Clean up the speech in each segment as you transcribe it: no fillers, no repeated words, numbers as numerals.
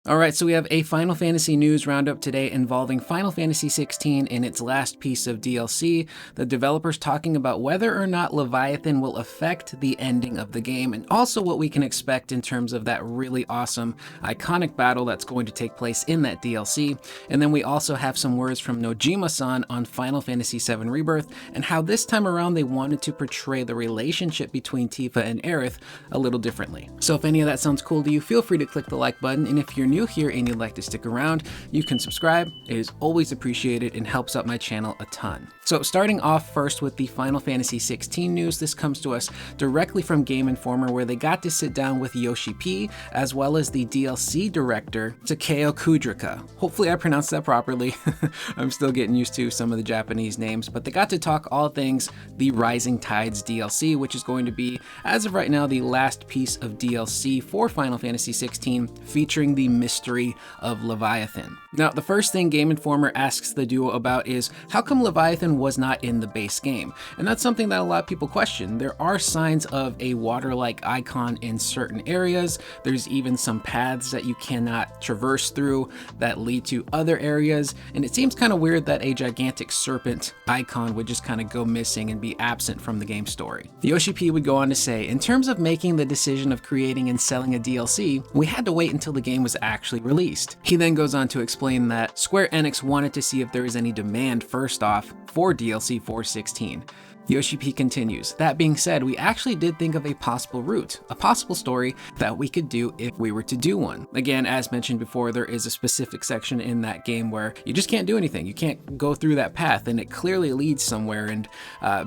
Alright, so we have a Final Fantasy news roundup today involving Final Fantasy 16 and its last piece of DLC. The developers talking about whether or not Leviathan will affect the ending of the game, and also what we can expect in terms of that really awesome, iconic battle that's going to take place in that DLC. And then we also have some words from Nojima-san on Final Fantasy VII Rebirth, and how this time around they wanted to portray the relationship between Tifa and Aerith a little differently. So if any of that sounds cool to you, feel free to click the like button, and if you're new here and you'd like to stick around, you can subscribe. It is always appreciated and helps out my channel a ton. So starting off first with the Final Fantasy 16 news, this comes to us directly from Game Informer, where they got to sit down with Yoshi P, as well as the DLC director, Takeo Kudrika. Hopefully I pronounced that properly. I'm still getting used to some of the Japanese names, but they got to talk all things the Rising Tides DLC, which is going to be, as of right now, the last piece of DLC for Final Fantasy 16, featuring the mystery of Leviathan. Now, the first thing Game Informer asks the duo about is, how come Leviathan was not in the base game? And that's something that a lot of people question. There are signs of a water-like icon in certain areas. There's even some paths that you cannot traverse through that lead to other areas, and it seems kind of weird that a gigantic serpent icon would just kind of go missing and be absent from the game story. Yoshi P would go on to say, in terms of making the decision of creating and selling a DLC, we had to wait until the game was actually released. He then goes on to explain that Square Enix wanted to see if there was any demand first off for DLC for 16. Yoshi P continues, that being said, we actually did think of a possible route, a possible story that we could do if we were to do one. Again, as mentioned before, there is a specific section in that game where you just can't do anything. You can't go through that path, and it clearly leads somewhere. And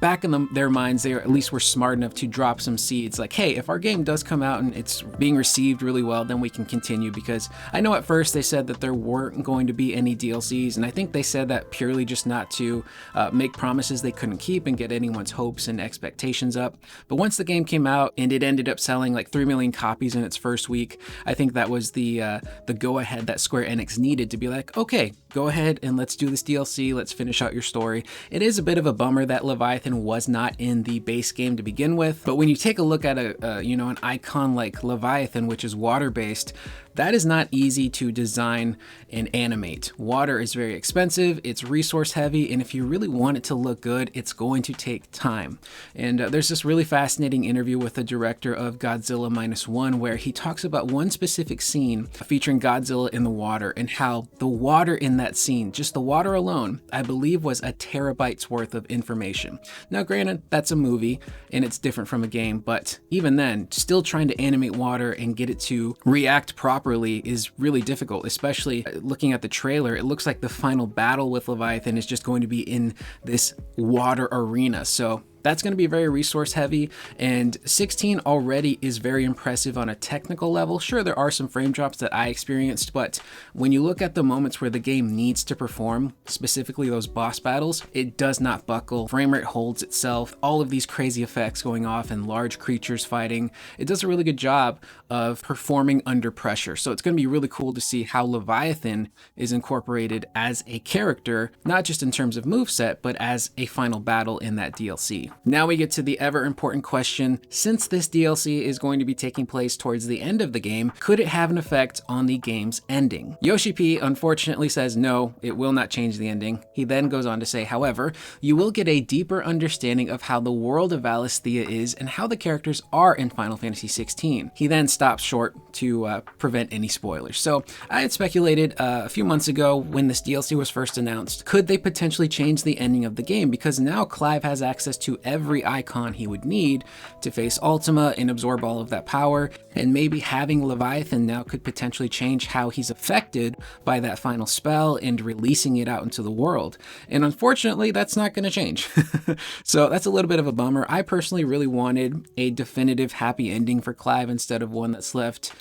back in their minds, they at least were smart enough to drop some seeds like, hey, if our game does come out and it's being received really well, then we can continue. Because I know at first they said that there weren't going to be any DLCs, and I think they said that purely just not to make promises they couldn't keep and get anyone's hopes and expectations up. But once the game came out and it ended up selling like 3 million copies in its first week, I think that was the go-ahead that Square Enix needed to be like, okay, go ahead and let's do this DLC, let's finish out your story. It is a bit of a bummer that Leviathan was not in the base game to begin with, but when you take a look at an icon like Leviathan, which is water-based, that is not easy to design and animate. Water is very expensive, it's resource heavy, and if you really want it to look good, it's going to take time. And there's this really fascinating interview with the director of Godzilla Minus One, where he talks about one specific scene featuring Godzilla in the water, and how the water in that scene, just the water alone, I believe was a terabyte's worth of information. Now granted, that's a movie and it's different from a game, but even then, still trying to animate water and get it to react properly is really difficult, especially looking at the trailer. It looks like the final battle with Leviathan is just going to be in this water arena. So that's going to be very resource heavy, and 16 already is very impressive on a technical level. Sure, there are some frame drops that I experienced, but when you look at the moments where the game needs to perform, specifically those boss battles, it does not buckle. Frame rate holds itself, all of these crazy effects going off and large creatures fighting. It does a really good job of performing under pressure. So it's going to be really cool to see how Leviathan is incorporated as a character, not just in terms of moveset, but as a final battle in that DLC. Now we get to the ever important question, since this DLC is going to be taking place towards the end of the game, could it have an effect on the game's ending? Yoshi P unfortunately says no, it will not change the ending. He then goes on to say, however, you will get a deeper understanding of how the world of Valisthea is and how the characters are in Final Fantasy 16. He then stops short to prevent any spoilers. So I had speculated a few months ago when this DLC was first announced, could they potentially change the ending of the game? Because now Clive has access to every icon he would need to face Ultima and absorb all of that power, and maybe having Leviathan now could potentially change how he's affected by that final spell and releasing it out into the world. And unfortunately, that's not going to change. So that's a little bit of a bummer. I personally really wanted a definitive happy ending for Clive instead of one that's left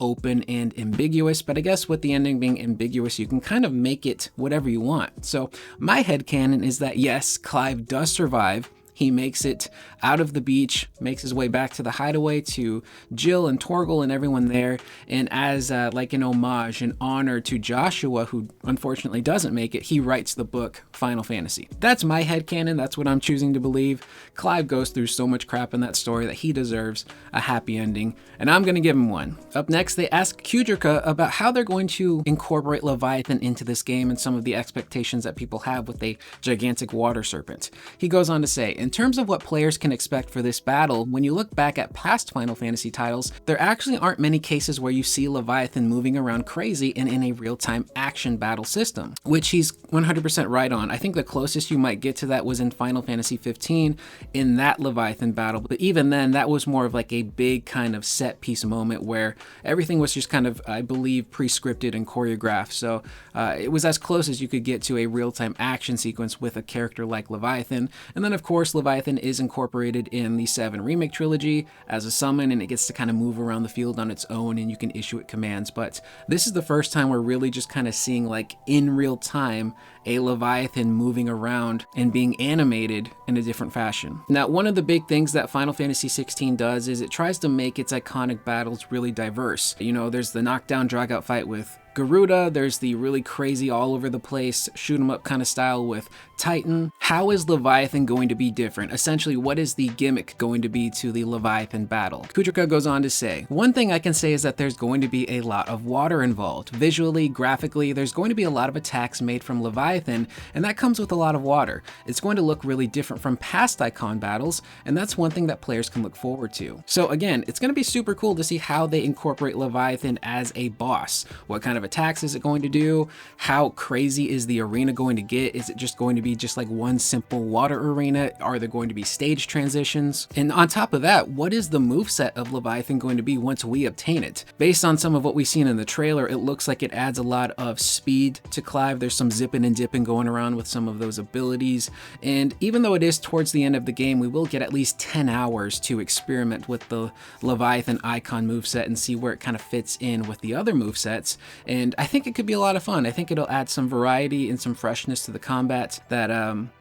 open and ambiguous, but I guess with the ending being ambiguous, you can kind of make it whatever you want. So my headcanon is that yes, Clive does survive He makes it out of the beach, makes his way back to the hideaway to Jill and Torgal and everyone there. And as like an homage, an honor to Joshua, who unfortunately doesn't make it, he writes the book Final Fantasy. That's my headcanon. That's what I'm choosing to believe. Clive goes through so much crap in that story that he deserves a happy ending, and I'm going to give him one. Up next, they ask Kujirka about how they're going to incorporate Leviathan into this game and some of the expectations that people have with a gigantic water serpent. He goes on to say, in terms of what players can expect for this battle, when you look back at past Final Fantasy titles, there actually aren't many cases where you see Leviathan moving around crazy and in a real-time action battle system, which he's 100% right on. I think the closest you might get to that was in Final Fantasy 15 in that Leviathan battle, but even then that was more of like a big kind of set piece moment where everything was just kind of, I believe, pre-scripted and choreographed. So it was as close as you could get to a real-time action sequence with a character like Leviathan. And then of course Leviathan is incorporated in the VII Remake Trilogy as a summon, and it gets to kind of move around the field on its own and you can issue it commands. But this is the first time we're really just kind of seeing, like in real time, a Leviathan moving around and being animated in a different fashion. Now, one of the big things that Final Fantasy XVI does is it tries to make its iconic battles really diverse. You know, there's the knockdown drag-out fight with Garuda, there's the really crazy all over the place shoot 'em up kind of style with Titan. How is Leviathan going to be different? Essentially, what is the gimmick going to be to the Leviathan battle? Kujirka goes on to say, one thing I can say is that there's going to be a lot of water involved. Visually, graphically, there's going to be a lot of attacks made from Leviathan, and that comes with a lot of water. It's going to look really different from past Icon battles, and that's one thing that players can look forward to. So again, it's going to be super cool to see how they incorporate Leviathan as a boss. What kind of attacks is it going to do? How crazy is the arena going to get? Is it just going to be just like one simple water arena? Are there going to be stage transitions? And on top of that, what is the moveset of Leviathan going to be once we obtain it? Based on some of what we've seen in the trailer, it looks like it adds a lot of speed to Clive. There's some zipping and dipping going around with some of those abilities. And even though it is towards the end of the game, we will get at least 10 hours to experiment with the Leviathan icon moveset and see where it kind of fits in with the other movesets. And I think it could be a lot of fun. I think it'll add some variety and some freshness to the combat that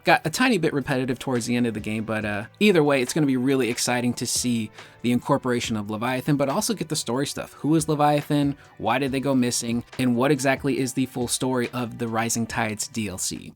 got a tiny bit repetitive towards the end of the game, but either way, it's going to be really exciting to see the incorporation of Leviathan, but also get the story stuff. Who is Leviathan? Why did they go missing? And what exactly is the full story of the Rising Tides DLC?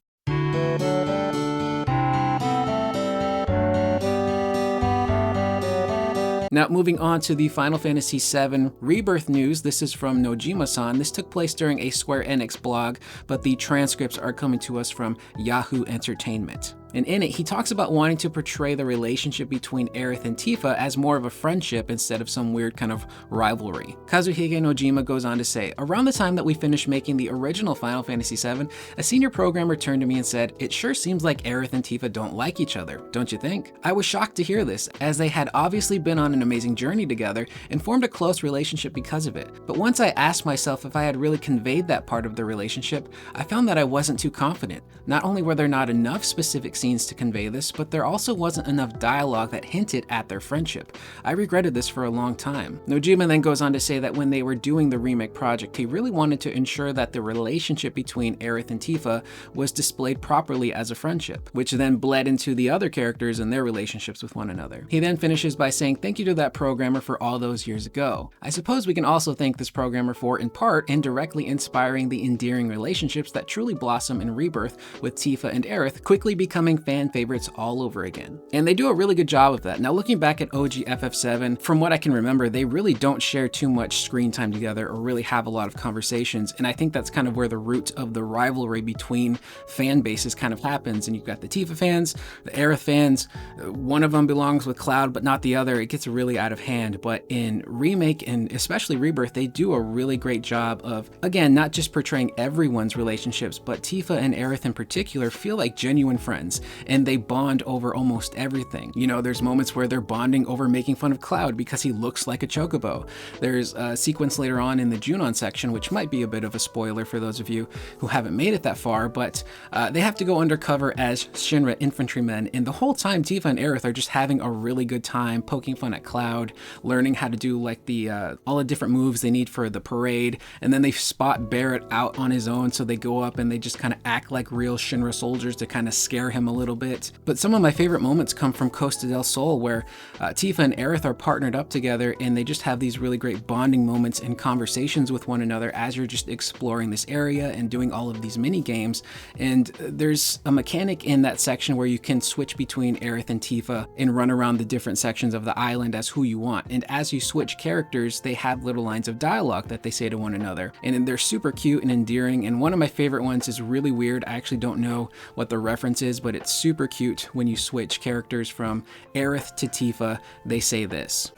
Now, moving on to the Final Fantasy VII Rebirth news. This is from Nojima-san. This took place during a Square Enix blog, but the transcripts are coming to us from Yahoo Entertainment. And in it, he talks about wanting to portray the relationship between Aerith and Tifa as more of a friendship instead of some weird kind of rivalry. Kazuhige Nojima goes on to say, around the time that we finished making the original Final Fantasy VII, a senior programmer turned to me and said, it sure seems like Aerith and Tifa don't like each other, don't you think? I was shocked to hear this, as they had obviously been on an amazing journey together and formed a close relationship because of it. But once I asked myself if I had really conveyed that part of the relationship, I found that I wasn't too confident. Not only were there not enough specific scenes to convey this, but there also wasn't enough dialogue that hinted at their friendship. I regretted this for a long time. Nojima then goes on to say that when they were doing the remake project, he really wanted to ensure that the relationship between Aerith and Tifa was displayed properly as a friendship, which then bled into the other characters and their relationships with one another. He then finishes by saying thank you to that programmer for all those years ago. I suppose we can also thank this programmer for, in part, indirectly inspiring the endearing relationships that truly blossom in Rebirth, with Tifa and Aerith quickly becoming fan favorites all over again. And they do a really good job of that. Now, looking back at OG FF7, from what I can remember, they really don't share too much screen time together or really have a lot of conversations. And I think that's kind of where the root of the rivalry between fan bases kind of happens. And you've got the Tifa fans, the Aerith fans, one of them belongs with Cloud, but not the other. It gets really out of hand. But in Remake and especially Rebirth, they do a really great job of, again, not just portraying everyone's relationships, but Tifa and Aerith in particular feel like genuine friends, and they bond over almost everything. You know, there's moments where they're bonding over making fun of Cloud because he looks like a chocobo. There's a sequence later on in the Junon section, which might be a bit of a spoiler for those of you who haven't made it that far, but they have to go undercover as Shinra infantrymen, and the whole time Tifa and Aerith are just having a really good time poking fun at Cloud, learning how to do like the all the different moves they need for the parade, and then they spot Barrett out on his own, so they go up and they just kind of act like real Shinra soldiers to kind of scare him them a little bit. But some of my favorite moments come from Costa del Sol, where Tifa and Aerith are partnered up together, and they just have these really great bonding moments and conversations with one another as you're just exploring this area and doing all of these mini games. And there's a mechanic in that section where you can switch between Aerith and Tifa and run around the different sections of the island as who you want. And as you switch characters, they have little lines of dialogue that they say to one another. And they're super cute and endearing. And one of my favorite ones is really weird. I actually don't know what the reference is, but it's super cute when you switch characters from Aerith to Tifa. They say this: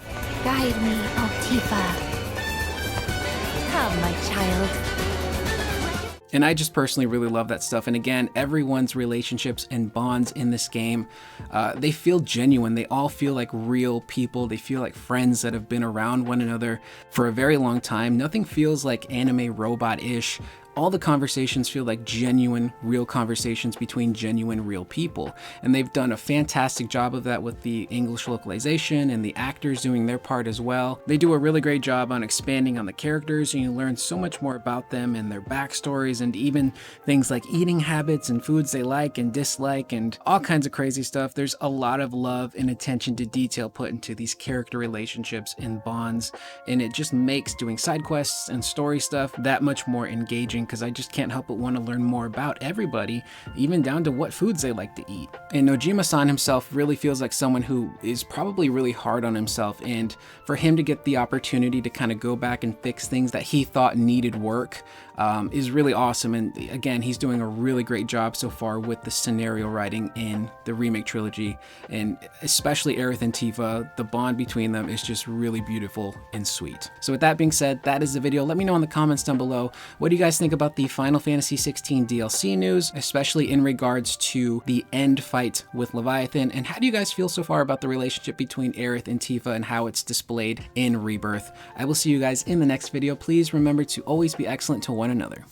"Guide me, oh Tifa. Come, my child." And I just personally really love that stuff. And again, everyone's relationships and bonds in this game, they feel genuine. They all feel like real people. They feel like friends that have been around one another for a very long time. Nothing feels like anime robot-ish. All the conversations feel like genuine, real conversations between genuine, real people. And they've done a fantastic job of that with the English localization and the actors doing their part as well. They do a really great job on expanding on the characters, and you learn so much more about them and their backstories, and even things like eating habits and foods they like and dislike and all kinds of crazy stuff. There's a lot of love and attention to detail put into these character relationships and bonds, and it just makes doing side quests and story stuff that much more engaging, because I just can't help but want to learn more about everybody, even down to what foods they like to eat. And Nojima-san himself really feels like someone who is probably really hard on himself, and for him to get the opportunity to kind of go back and fix things that he thought needed work is really awesome. And again, he's doing a really great job so far with the scenario writing in the remake trilogy, and especially Aerith and Tifa. The bond between them is just really beautiful and sweet. So with that being said, that is the video. Let me know in the comments down below, what do you guys think about the Final Fantasy XVI DLC news, especially in regards to the end fight with Leviathan, and how do you guys feel so far about the relationship between Aerith and Tifa and how it's displayed in Rebirth? I will see you guys in the next video. Please remember to always be excellent to one another.